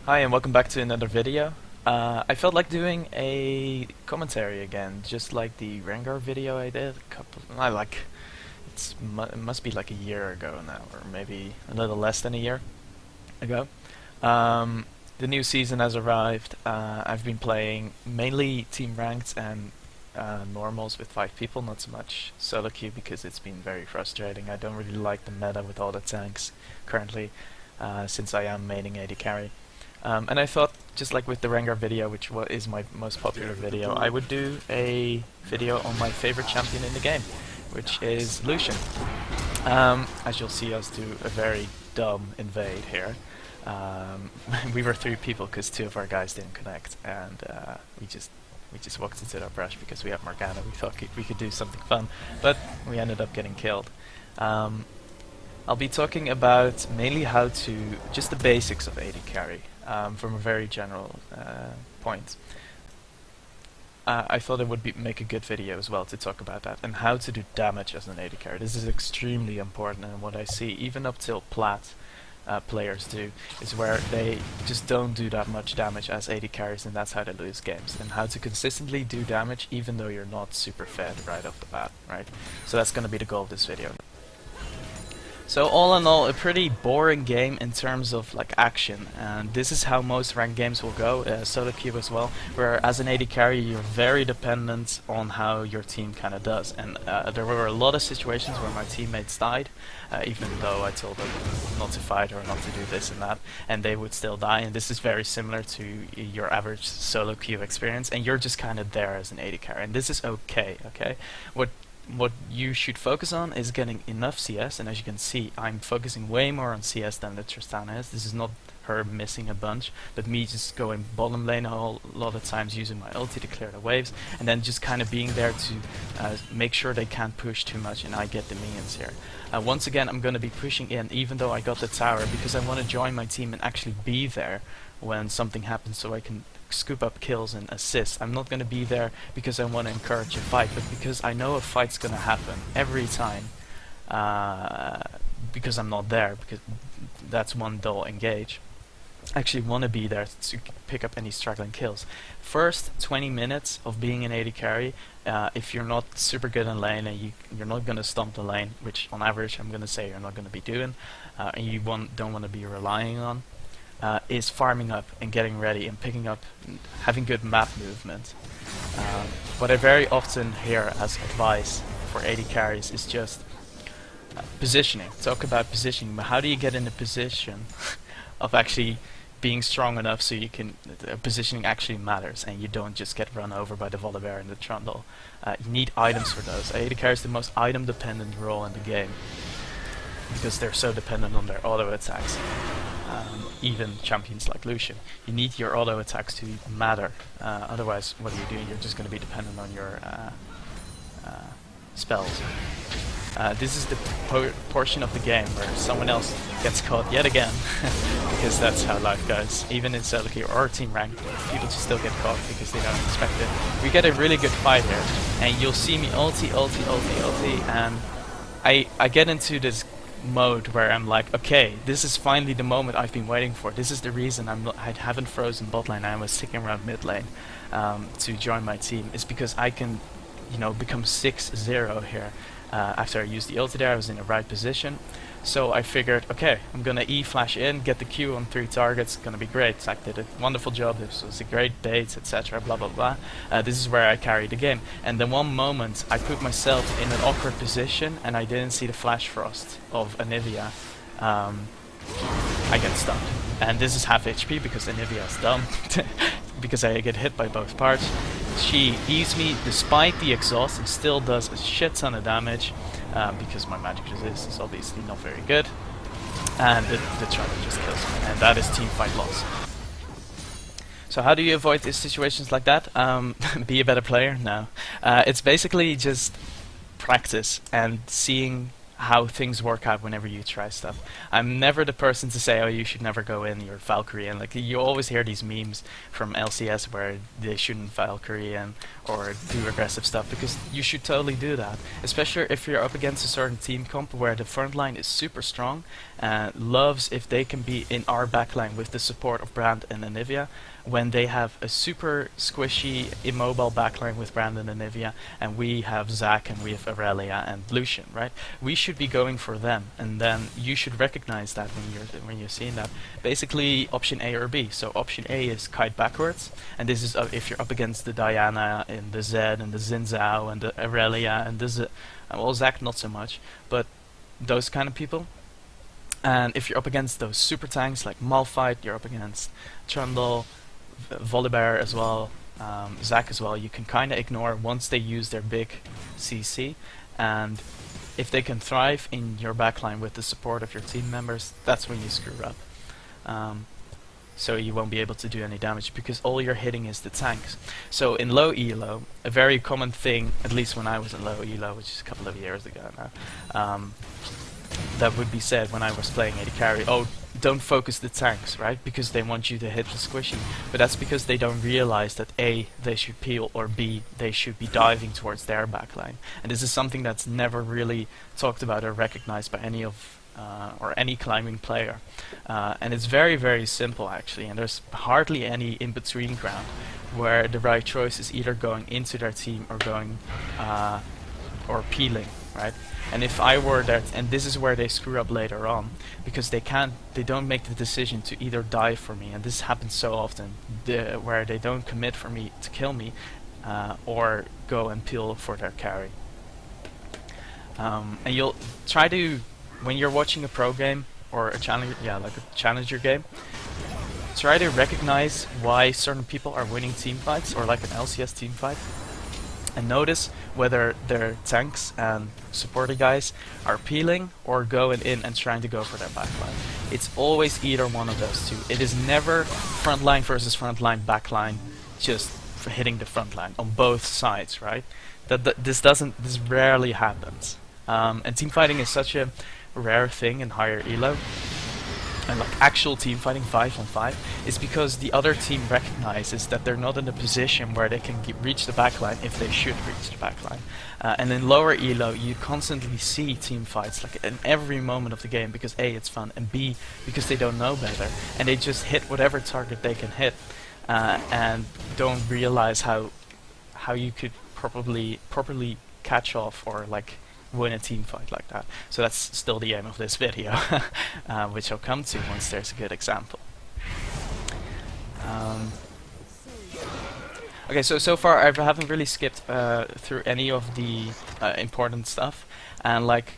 Hi and welcome back to another video. I felt like doing a commentary again, just like the Rengar video I did. It must be like a year ago now, or maybe a little less than a year ago. The new season has arrived. I've been playing mainly team ranked and normals with 5 people, not so much solo queue because it's been very frustrating. I don't really like the meta with all the tanks currently, since I am maining AD carry. And I thought, just like with the Rengar video, which is my most popular video, I would do a video on my favorite champion in the game, which is Lucian. As you'll see us do a very dumb invade here. We were 3 people because 2 of our guys didn't connect, and we just walked into that brush because we have Morgana. We thought we could do something fun, but we ended up getting killed. I'll be talking about mainly how to, just the basics of AD carry, from a very general point. I thought it would make a good video as well to talk about that, and how to do damage as an AD carry. This is extremely important, and what I see, even up till plat players do, is where they just don't do that much damage as AD carries, and that's how they lose games. And how to consistently do damage even though you're not super fed right off the bat, right? So that's going to be the goal of this video. So all in all, a pretty boring game in terms of like action, and this is how most ranked games will go, solo queue as well, where as an AD carry you're very dependent on how your team kind of does. And there were a lot of situations where my teammates died, even though I told them not to fight or not to do this and that, and they would still die. And this is very similar to your average solo queue experience, and you're just kind of there as an AD carry, and this is okay. What you should focus on is getting enough CS, and as you can see, I'm focusing way more on CS than the Tristana is. This is not her missing a bunch, but me just going bottom lane a lot of times, using my ulti to clear the waves, and then just kind of being there to make sure they can't push too much and I get the minions here. Once again, I'm going to be pushing in, even though I got the tower, because I want to join my team and actually be there when something happens, so I can scoop up kills and assists. I'm not going to be there because I want to encourage a fight, but because I know a fight's going to happen every time, because I'm not there, because that's one dull engage. I actually want to be there to pick up any struggling kills. First 20 minutes of being an AD carry, if you're not super good in lane and you're not going to stomp the lane, which on average I'm going to say you're not going to be doing, and you don't want to be relying on, is farming up and getting ready and picking up, having good map movement. What I very often hear as advice for AD carries is just positioning. Talk about positioning, but how do you get in a position of actually being strong enough so you can, positioning actually matters and you don't just get run over by the Volibear and the Trundle. You need items for those. AD carry is the most item dependent role in the game because they're so dependent on their auto attacks. Even champions like Lucian, you need your auto attacks to matter, otherwise what are you doing? You're just going to be dependent on your spells. This is the portion of the game where someone else gets caught yet again, because that's how life goes. Even in solo queue or team rank, people just still get caught because they don't expect it. We get a really good fight here, and you'll see me ulti, and I get into this mode where I'm like, okay, this is finally the moment I've been waiting for. This is the reason I haven't frozen bot lane. I was sticking around mid lane to join my team. It's because I can, become 6-0 here. After I used the ulti there, I was in the right position. So I figured, okay, I'm gonna E-flash in, get the Q on 3 targets, gonna be great. Zac did a wonderful job, this was a great bait, etc, blah blah blah. This is where I carried the game. And then one moment, I put myself in an awkward position and I didn't see the flash frost of Anivia. I get stunned. And this is half HP because Anivia is dumb, because I get hit by both parts. She E's me despite the exhaust and still does a shit ton of damage, because my magic resist is obviously not very good, and the Trundle just kills me, and that is teamfight loss. So how do you avoid these situations like that? Be a better player? No. It's basically just practice and seeing how things work out whenever you try stuff. I'm never the person to say, oh, you should never go in your Valkyrie, and like you always hear these memes from LCS where they shouldn't Valkyrie in or do aggressive stuff, because you should totally do that, especially if you're up against a certain team comp where the front line is super strong and loves if they can be in our backline with the support of Brand and Anivia, when they have a super squishy, immobile backline with Brandon and Nivea, and we have Zac and we have Aurelia and Lucian, right? We should be going for them, and then you should recognize that when you're seeing that. Basically, option A or B. So option A is kite backwards, and this is if you're up against the Diana and the Zed and the Xin Zhao and the Aurelia and the well, Zac not so much, but those kind of people. And if you're up against those super tanks like Malphite, you're up against Trundle, Volibear as well, Zac as well, you can kind of ignore once they use their big CC, and if they can thrive in your backline with the support of your team members, that's when you screw up. So you won't be able to do any damage because all you're hitting is the tanks. So in low elo, a very common thing, at least when I was in low elo, which is a couple of years ago now, that would be said when I was playing AD carry, oh, don't focus the tanks, right? Because they want you to hit the squishy. But that's because they don't realize that A, they should peel, or B, they should be diving towards their backline. And this is something that's never really talked about or recognized by any of or any climbing player. And it's very, very simple actually, and there's hardly any in-between ground where the right choice is either going into their team or going or peeling, right? And if I were there, and this is where they screw up later on, because they don't make the decision to either die for me, and this happens so often, where they don't commit for me to kill me, or go and peel for their carry. And you'll try to, when you're watching a pro game or a challenger game, try to recognize why certain people are winning team fights, or like an LCS team fight, and notice whether their tanks and supporter guys are peeling or going in and trying to go for their backline. It's always either one of those two. It is never frontline versus frontline, backline, just for hitting the frontline on both sides, right? This rarely happens. And team fighting is such a rare thing in higher elo, and like actual team fighting 5-on-5, is because the other team recognizes that they're not in a position where they can reach the backline if they should reach the backline. And in lower elo, you constantly see team fights like in every moment of the game, because A, it's fun, and B, because they don't know better, and they just hit whatever target they can hit, and don't realize how you could properly catch off or like win a team fight like that. So that's still the aim of this video, which I'll come to once there's a good example. Okay, so far I haven't really skipped through any of the important stuff, and like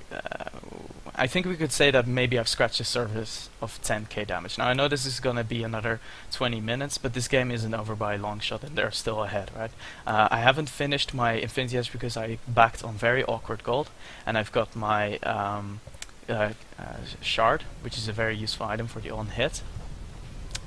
I think we could say that maybe I've scratched the surface of 10k damage. Now I know this is gonna be another 20 minutes, but this game isn't over by a long shot, and they're still ahead, right? I haven't finished my Infinity Edge because I backed on very awkward gold, and I've got my shard, which is a very useful item for the on-hit.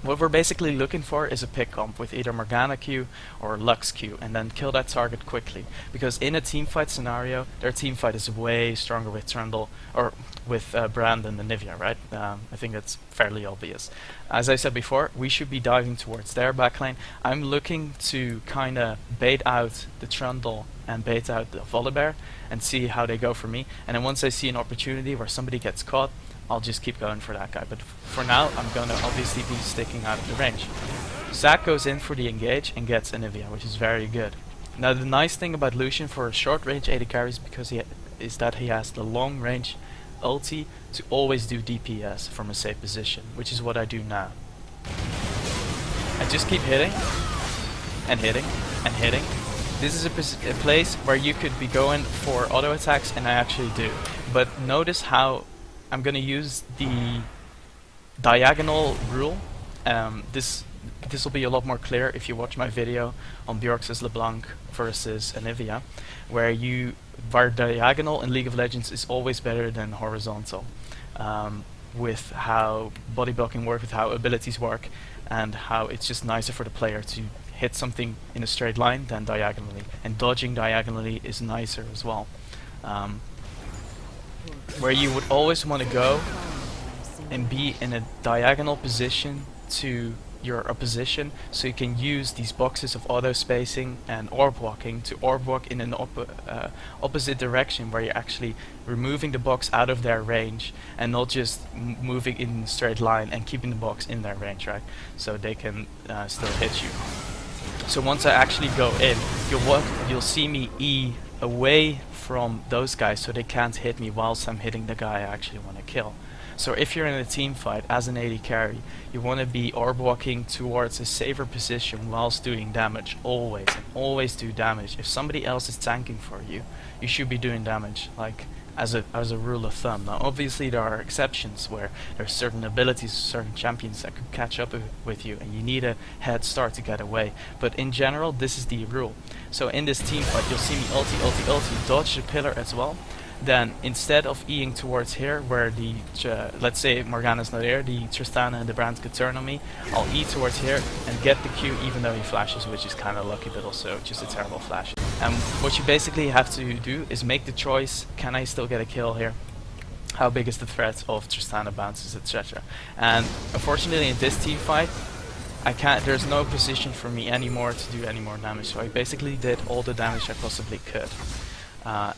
What we're basically looking for is a pick comp with either Morgana Q or Lux Q, and then kill that target quickly. Because in a teamfight scenario, their teamfight is way stronger with Trundle, or with Brandon and Nivea, right? I think that's fairly obvious. As I said before, we should be diving towards their backline. I'm looking to kinda bait out the Trundle and bait out the Volibear and see how they go for me. And then once I see an opportunity where somebody gets caught, I'll just keep going for that guy. But for now, I'm gonna obviously be sticking out of the range. Zac goes in for the engage and gets Anivia, which is very good. Now the nice thing about Lucian for a short range AD carry is that he has the long range ulti to always do DPS from a safe position, which is what I do now. I just keep hitting and hitting and hitting. This is a place where you could be going for auto attacks, and I actually do. But notice how I'm gonna use the diagonal rule. This will be a lot more clear if you watch my video on Bjork's LeBlanc versus Anivia, where diagonal in League of Legends is always better than horizontal, with how body blocking works, with how abilities work, and how it's just nicer for the player to hit something in a straight line than diagonally, and dodging diagonally is nicer as well. where you would always want to go and be in a diagonal position to your opposition, so you can use these boxes of auto spacing and orb walking to orb walk in an opposite direction, where you're actually removing the box out of their range and not just moving in a straight line and keeping the box in their range, right? So they can still hit you. So once I actually go in, you'll see me E away from those guys so they can't hit me whilst I'm hitting the guy I actually want to kill. So if you're in a team fight as an AD carry, you want to be orb walking towards a safer position whilst doing damage, always, and always do damage. If somebody else is tanking for you, you should be doing damage, like as a rule of thumb. Now obviously there are exceptions where there's certain abilities, certain champions that could catch up with you and you need a head start to get away, but in general this is the rule. So in this team fight you'll see me ulti, dodge the pillar as well. Then instead of Eing towards here where the let's say Morgana's not here, the Tristana and the Brand could turn on me, I'll E towards here and get the Q even though he flashes, which is kind of lucky but also just a terrible flash. And what you basically have to do is make the choice, can I still get a kill here? How big is the threat of Tristana bounces, etc. And unfortunately in this team fight I can't, there's no position for me anymore to do any more damage, so I basically did all the damage I possibly could.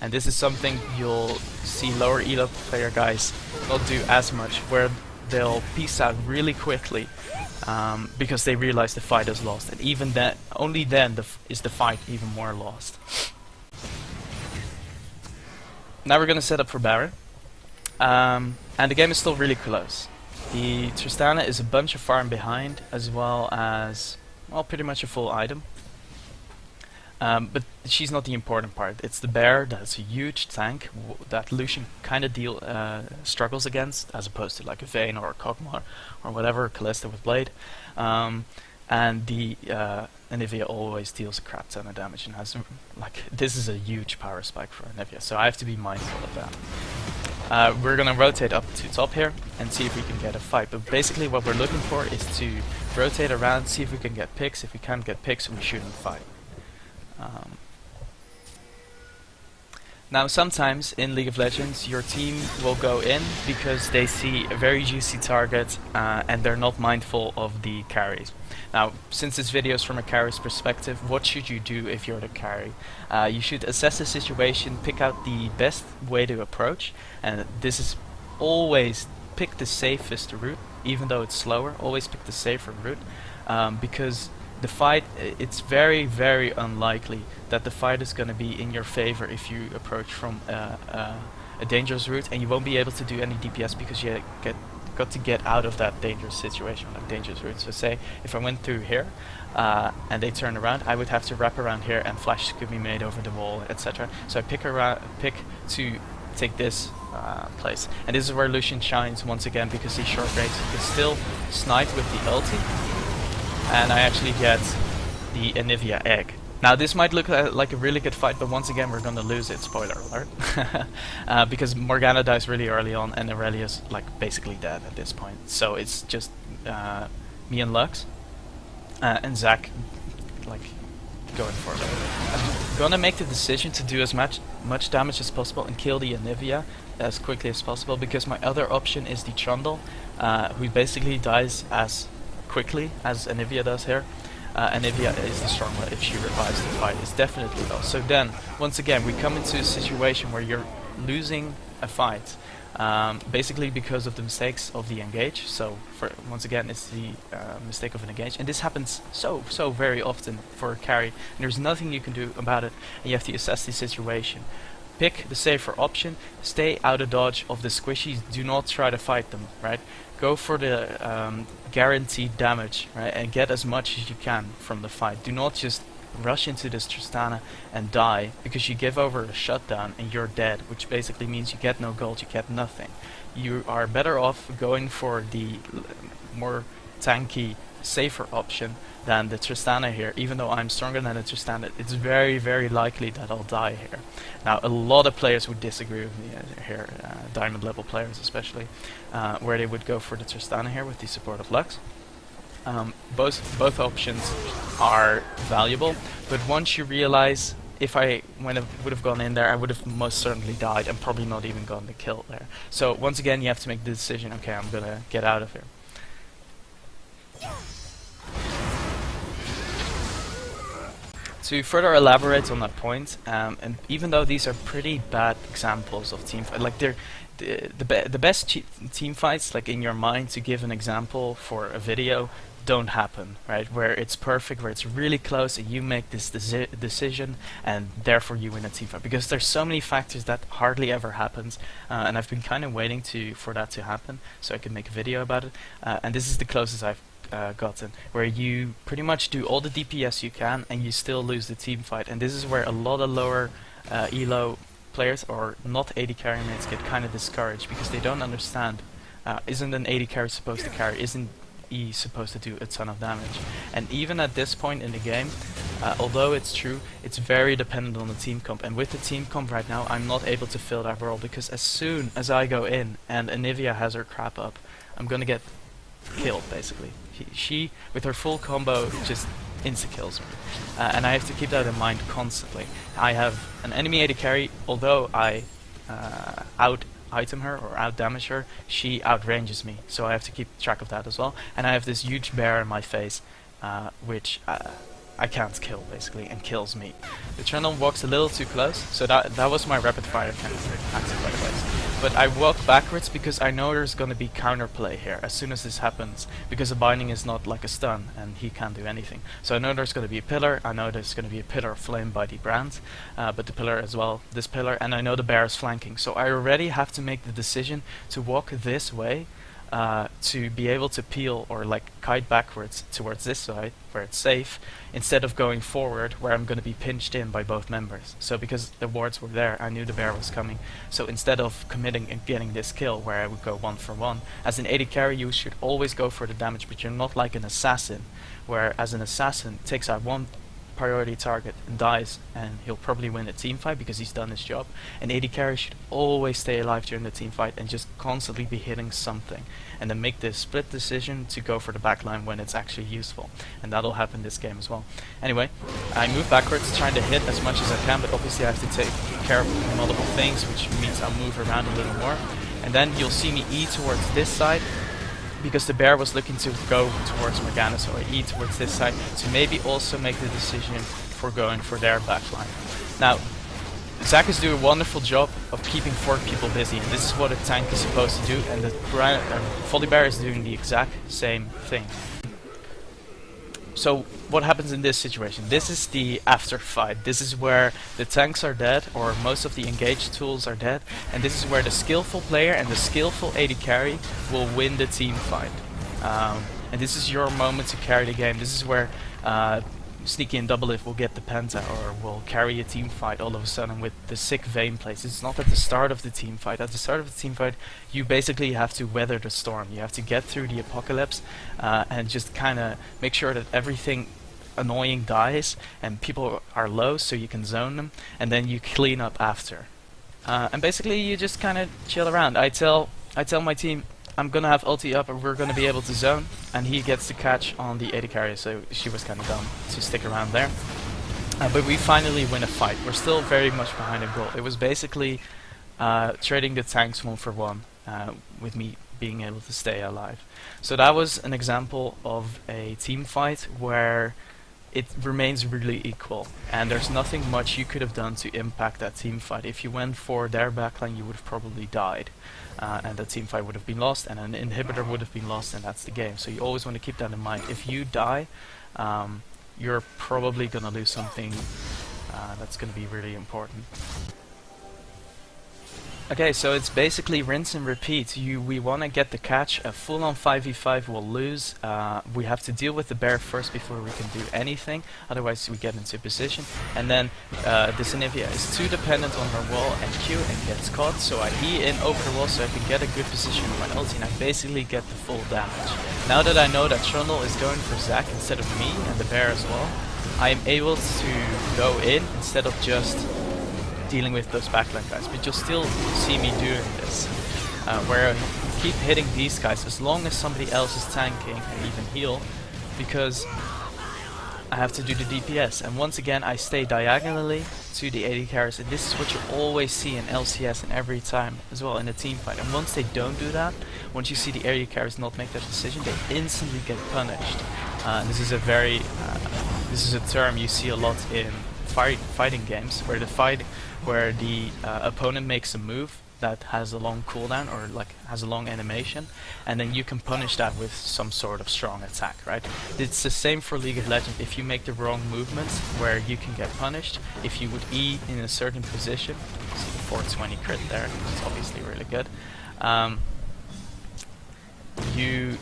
And this is something you'll see lower elo player guys not do as much, where they'll peace out really quickly because they realize the fight is lost, and even then, only then is the fight even more lost. Now we're gonna set up for Baron, and the game is still really close. The Tristana is a bunch of farm behind, as well as, well, pretty much a full item. But she's not the important part. It's the bear that's a huge tank that Lucian kind of struggles against, as opposed to like a Vayne or a Kog'Maw or whatever, Kalista with Blade. And the Anivia always deals a crap ton of damage and has like, this is a huge power spike for Anivia, so I have to be mindful of that. We're gonna rotate up to top here and see if we can get a fight, but basically what we're looking for is to rotate around, see if we can get picks. If we can't get picks, we shouldn't fight. Now sometimes in League of Legends your team will go in because they see a very juicy target and they're not mindful of the carries. Now since this video is from a carrier's perspective, what should you do if you're the carry? You should assess the situation, pick out the best way to approach, and this is always pick the safest route, even though it's slower, always pick the safer route, because the fight, it's very, very unlikely that the fight is going to be in your favor if you approach from a dangerous route, and you won't be able to do any DPS because you got to get out of that dangerous situation, that dangerous route. So say if I went through here and they turn around, I would have to wrap around here and flash could be made over the wall, etc. So I pick to take this place, and this is where Lucian shines once again because he's short range. He can still snipe with the ulti. And I actually get the Anivia egg. Now this might look like a really good fight, but once again we're gonna lose it, spoiler alert. Because Morgana dies really early on and Aurelia's like basically dead at this point. So it's just me and Lux and Zac like going for it. I'm gonna make the decision to do as much damage as possible and kill the Anivia as quickly as possible, because my other option is the Trundle, who basically dies as quickly as Anivia does here. Anivia is the strong one. If she revives, the fight is definitely lost. So then, once again, we come into a situation where you're losing a fight, basically because of the mistakes of the engage. So, once again, it's the mistake of an engage, and this happens so very often for a carry, and there's nothing you can do about it, and you have to assess the situation. Pick the safer option, stay out of dodge of the squishies, do not try to fight them, right? Go for the guaranteed damage, right? And get as much as you can from the fight. Do not just rush into this Tristana and die, because you give over a shutdown and you're dead, which basically means you get no gold, you get nothing. You are better off going for the more tanky, safer option than the Tristana here. Even though I'm stronger than the Tristana, it's very, very likely that I'll die here. Now, a lot of players would disagree with me here, diamond level players especially, where they would go for the Tristana here with the support of Lux. Both options are valuable, but once you realize if I would have gone in there, I would have most certainly died and probably not even gotten the kill there. So once again, you have to make the decision, okay, I'm gonna get out of here. To further elaborate on that point, and even though these are pretty bad examples of teamfight, like they're the best team fights, like in your mind to give an example for a video, don't happen, right? Where it's perfect, where it's really close, and you make this decision, and therefore you win a team fight. Because there's so many factors that hardly ever happens, and I've been kind of waiting for that to happen, so I can make a video about it. And this is the closest I've gotten, where you pretty much do all the DPS you can, and you still lose the team fight. And this is where a lot of lower elo players or not AD carry mates get kind of discouraged, because they don't understand. Isn't an AD carry supposed to carry? Isn't E supposed to do a ton of damage? And even at this point in the game, although it's true, it's very dependent on the team comp. And with the team comp right now, I'm not able to fill that role, because as soon as I go in and Anivia has her crap up, I'm gonna get killed basically. She with her full combo just insta-kills me, and I have to keep that in mind constantly. I have an enemy AD carry, although I out-item her or out-damage her, she outranges me, so I have to keep track of that as well. And I have this huge bear in my face, which I can't kill basically, and kills me. The Trundle walks a little too close, so that was my rapid fire kind of active by the way. But I walk backwards because I know there's gonna be counterplay here as soon as this happens, because the binding is not like a stun and he can't do anything. So I know there's gonna be a pillar, I know there's gonna be a pillar of flame by the brand, but the pillar as well, this pillar, and I know the bear is flanking. So I already have to make the decision to walk this way, to be able to peel or like kite backwards towards this side where it's safe, instead of going forward where I'm going to be pinched in by both members. So because the wards were there, I knew the bear was coming. So instead of committing and getting this kill where I would go 1-for-1, as an AD carry you should always go for the damage, but you're not like an assassin, where as an assassin takes out one priority target and dies, and he'll probably win a team fight because he's done his job. An AD carry should always stay alive during the team fight and just constantly be hitting something, and then make the split decision to go for the backline when it's actually useful, and that'll happen this game as well. Anyway, I move backwards trying to hit as much as I can, but obviously I have to take care of multiple things, which means I'll move around a little more, and then you'll see me E towards this side, because the bear was looking to go towards Morgana, so I E towards this side to maybe also make the decision for going for their backline. Now, Zach is doing a wonderful job of keeping 4 people busy, and this is what a tank is supposed to do, and the Volley Bear is doing the exact same thing. So what happens in this situation? This is the after fight. This is where the tanks are dead, or most of the engaged tools are dead, and this is where the skillful player and the skillful AD carry will win the team fight. And this is your moment to carry the game. This is where Sneaky and Doublelift will get the penta, or will carry a team fight all of a sudden with the sick Vayne plays. It's not at the start of the team fight. At the start of the team fight, you basically have to weather the storm. You have to get through the apocalypse and just kind of make sure that everything annoying dies and people are low, so you can zone them, and then you clean up after. And basically, you just kind of chill around. I tell my team, I'm gonna have ulti up and we're gonna be able to zone, and he gets the catch on the AD carry, so she was kind of dumb to stick around there. But we finally win a fight. We're still very much behind a goal. It was basically trading the tanks 1-for-1 with me being able to stay alive. So that was an example of a team fight where it remains really equal, and there's nothing much you could have done to impact that team fight. If you went for their backline, you would have probably died, and the team fight would have been lost, and an inhibitor would have been lost, and that's the game. So you always want to keep that in mind. If you die, you're probably going to lose something that's going to be really important. Okay, so it's basically rinse and repeat. We want to get the catch. A full-on 5v5 will lose. We have to deal with the bear first before we can do anything, otherwise we get into position. And then this Anivia is too dependent on her wall and Q and gets caught, so I E in over the wall so I can get a good position with my ulti, and I basically get the full damage. Now that I know that Trundle is going for Zac instead of me, and the bear as well, I am able to go in instead of just dealing with those backline guys, but you'll still see me doing this, where I keep hitting these guys as long as somebody else is tanking and even heal, because I have to do the DPS, and once again I stay diagonally to the AD carries, and this is what you always see in LCS and every time as well in a team fight. And once they don't do that, once you see the AD carries not make that decision, they instantly get punished. This is a term you see a lot in fighting games, where the opponent makes a move that has a long cooldown or like has a long animation, and then you can punish that with some sort of strong attack, right? It's the same for League of Legends. If you make the wrong movements, where you can get punished. If you would E in a certain position, see the 420 crit there, it's obviously really good.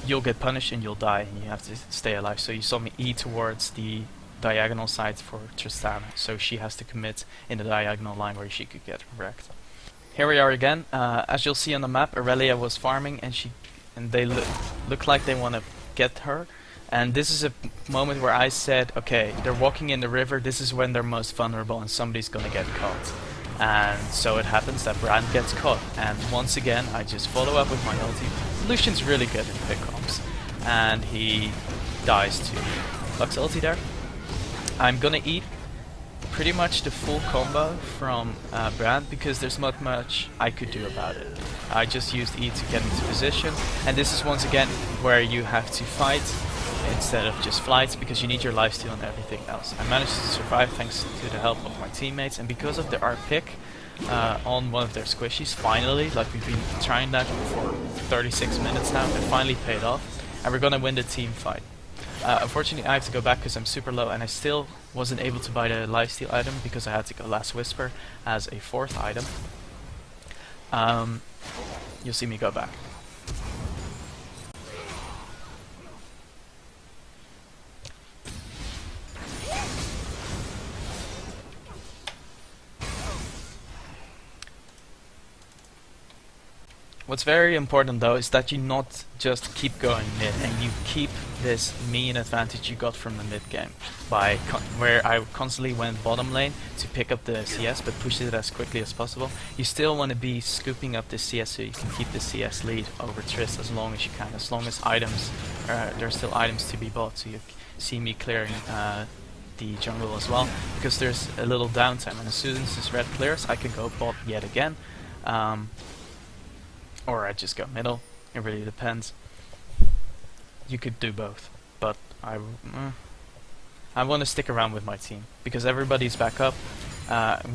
You'll get punished and you'll die, and you have to stay alive. So you saw me E towards the diagonal side for Tristana, so she has to commit in the diagonal line where she could get wrecked. Here we are again. As you'll see on the map, Aurelia was farming, and they look like they want to get her. And this is a moment where I said, okay, they're walking in the river. This is when they're most vulnerable, and somebody's gonna get caught. And so it happens that Brand gets caught. And once again, I just follow up with my ulti. Lucian's really good in pick comps, and he dies to Lux ulti there. I'm gonna eat pretty much the full combo from Brand, because there's not much I could do about it. I just used E to get into position, and this is once again where you have to fight instead of just flights, because you need your lifesteal and everything else. I managed to survive thanks to the help of my teammates, and because of our pick on one of their squishies, finally, like we've been trying that for 36 minutes now, it finally paid off, and we're gonna win the team fight. Unfortunately I have to go back because I'm super low, and I still wasn't able to buy the lifesteal item because I had to go Last Whisper as a 4th item. You'll see me go back. What's very important though is that you not just keep going mid, and you keep this mean advantage you got from the mid game by where I constantly went bottom lane to pick up the CS but push it as quickly as possible. You still want to be scooping up the CS so you can keep the CS lead over Triss as long as you can, as long as items there's still items to be bought. So you see me clearing the jungle as well, because there's a little downtime, and as soon as this red clears I can go bot yet again. Or I just go middle, it really depends. You could do both, but I want to stick around with my team, because everybody's back up.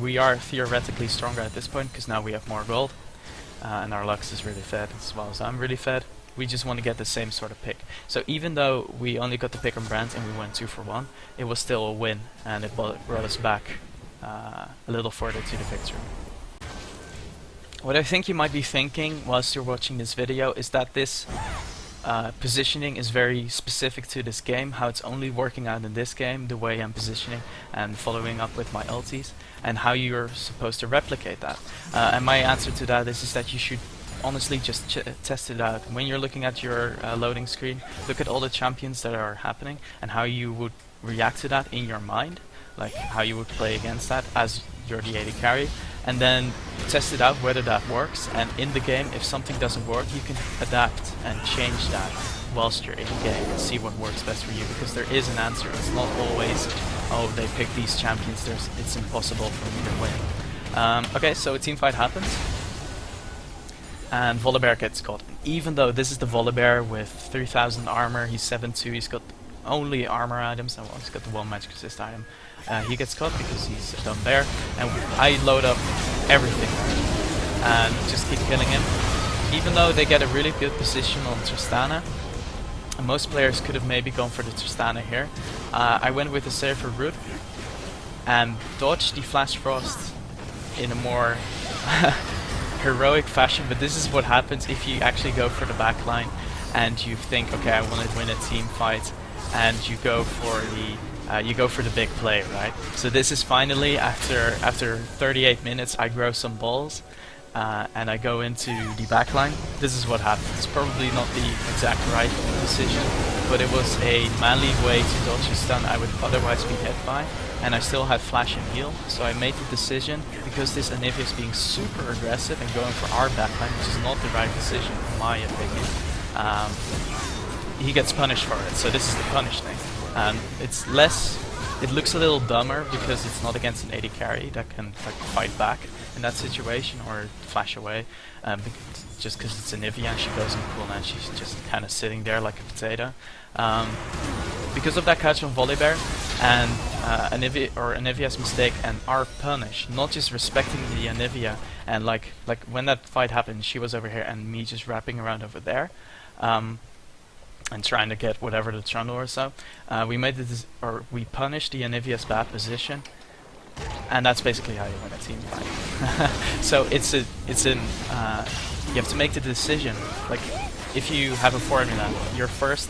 We are theoretically stronger at this point, because now we have more gold, and our Lux is really fed, as well as I'm really fed. We just want to get the same sort of pick. So even though we only got the pick on Brand and we went 2 for 1, it was still a win, and it brought us back a little further to the victory. What I think you might be thinking whilst you're watching this video is that this positioning is very specific to this game, how it's only working out in this game, the way I'm positioning and following up with my ultis, and how you're supposed to replicate that. And my answer to that is that you should honestly just test it out. When you're looking at your loading screen, look at all the champions that are happening and how you would react to that in your mind, like how you would play against that as you're the AD carry, and then test it out whether that works. And in the game, if something doesn't work, you can adapt and change that whilst you're in the game and see what works best for you, because there is an answer. It's not always, oh, they pick these champions, it's impossible for me to win. Okay, so a team fight happens, and Volibear gets caught. Even though this is the Volibear with 3000 armor, he's 7-2, he's got only armor items, and well, he's got the one magic resist item. He gets caught because he's a dumb bear, and I load up everything and just keep killing him. Even though they get a really good position on Tristana, and most players could have maybe gone for the Tristana here, I went with the safer route and dodged the Flash Frost in a more heroic fashion. But this is what happens if you actually go for the backline and you think, okay, I want to win a team fight, and you go for the big play, right? So this is finally, after 38 minutes, I grow some balls and I go into the backline. This is what happens. It's probably not the exact right decision, but it was a manly way to dodge a stun I would otherwise be hit by, and I still had flash and heal. So I made the decision, because this Anivia is being super aggressive and going for our backline, which is not the right decision in my opinion. He gets punished for it, so this is the punish thing. It's less it looks a little dumber because it's not against an AD carry that can like fight back in that situation or flash away. Just because it's Anivia and she goes in cooldown, she's just kind of sitting there like a potato. Because of that catch from Volibear and Anivia's mistake and our punish, not just respecting the Anivia and like when that fight happened, she was over here and me just wrapping around over there. And trying to get whatever the trundle or so, we punished the Anivia's bad position, and that's basically how you win a team fight. So you have to make the decision. Like if you have a formula, your first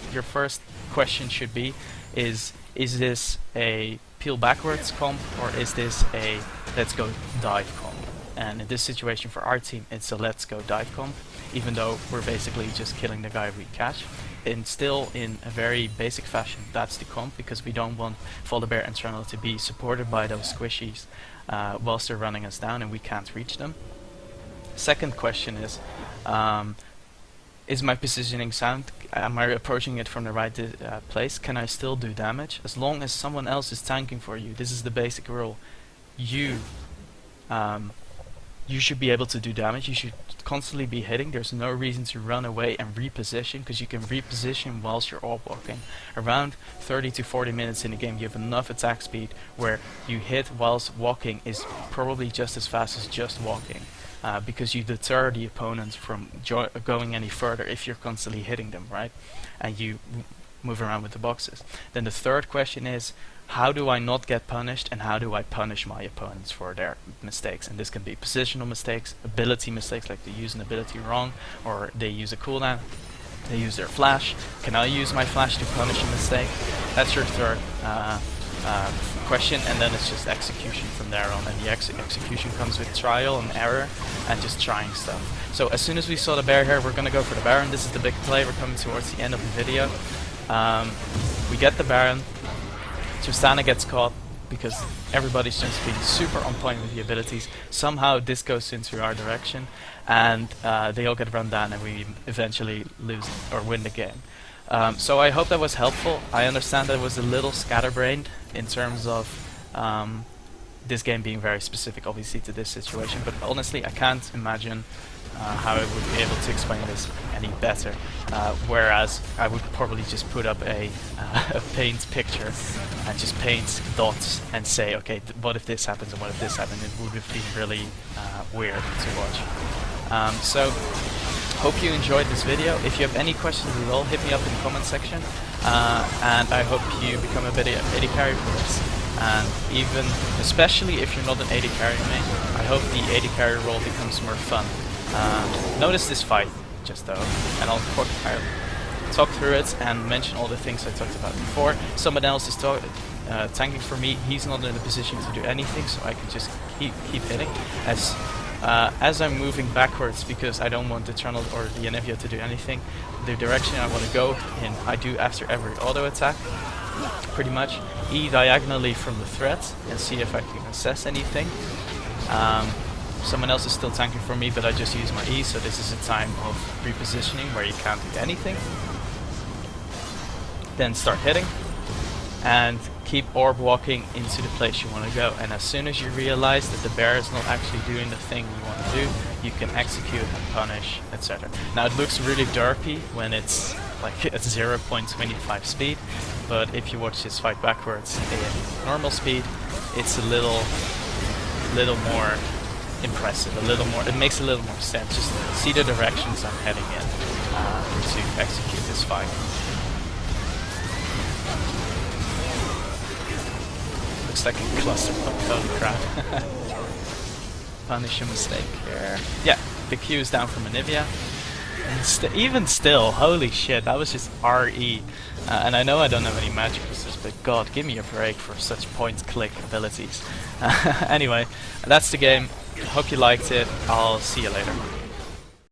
question should be: is this a peel backwards comp or is this a let's go dive comp? And in this situation for our team, it's a let's go dive comp, even though we're basically just killing the guy we catch. And still, in a very basic fashion, that's the comp, because we don't want Volibear and Trundle to be supported by those squishies whilst they're running us down and we can't reach them. Second question is my positioning sound? Am I approaching it from the right place? Can I still do damage? As long as someone else is tanking for you, this is the basic rule. You should be able to do damage. You should constantly be hitting. There's no reason to run away and reposition, because you can reposition whilst you're all walking. Around 30 to 40 minutes in the game, you have enough attack speed where you hit whilst walking is probably just as fast as just walking, because you deter the opponents from going any further if you're constantly hitting them, right? And you move around with the boxes. Then the third question is, how do I not get punished, and how do I punish my opponents for their mistakes? And this can be positional mistakes, ability mistakes, like they use an ability wrong, or they use a cooldown, they use their flash. Can I use my flash to punish a mistake? That's your third question, and then it's just execution from there on. And the execution comes with trial and error and just trying stuff. So as soon as we saw the bear here, we're going to go for the Baron. This is the big play. We're coming towards the end of the video. We get the Baron. Tristana gets caught because everybody's just being super on point with the abilities. Somehow this goes into our direction, and they all get run down, and we eventually lose or win the game. So I hope that was helpful. I understand that it was a little scatterbrained in terms of this game being very specific, obviously, to this situation, but honestly I can't imagine how I would be able to explain this any better, whereas I would probably just put up a paint picture and just paint dots and say, okay, what if this happens and what if this happens? It would have been really weird to watch. So hope you enjoyed this video. If you have any questions at all, hit me up in the comment section, and I hope you become a bit of AD carry for us. And even, especially if you're not an AD carry main, I hope the AD carry role becomes more fun. Notice this fight, just though, and I'll talk through it and mention all the things I talked about before. Someone else is tanking for me. He's not in a position to do anything, so I can just keep hitting. As I'm moving backwards, because I don't want the Trundle or the Anivia to do anything, the direction I want to go in, I do after every auto attack, pretty much. E diagonally from the threat and see if I can assess anything. Someone else is still tanking for me, but I just use my E, so this is a time of repositioning where you can't do anything. Then start hitting, and keep orb walking into the place you want to go. And as soon as you realize that the bear is not actually doing the thing you want to do, you can execute and punish, etc. Now it looks really derpy when it's like at 0.25 speed, but if you watch this fight backwards in normal speed, it's a little more impressive, it makes a little more sense. Just see the directions I'm heading in to execute this fight. Looks like a clusterfuck, holy crap. Punish a mistake here. Yeah, the Q is down from Anivia. And even still, holy shit, that was just RE. And I know I don't have any magic resistance, but god, give me a break for such point-click abilities. Anyway, that's the game. Hope you liked it. I'll see you later.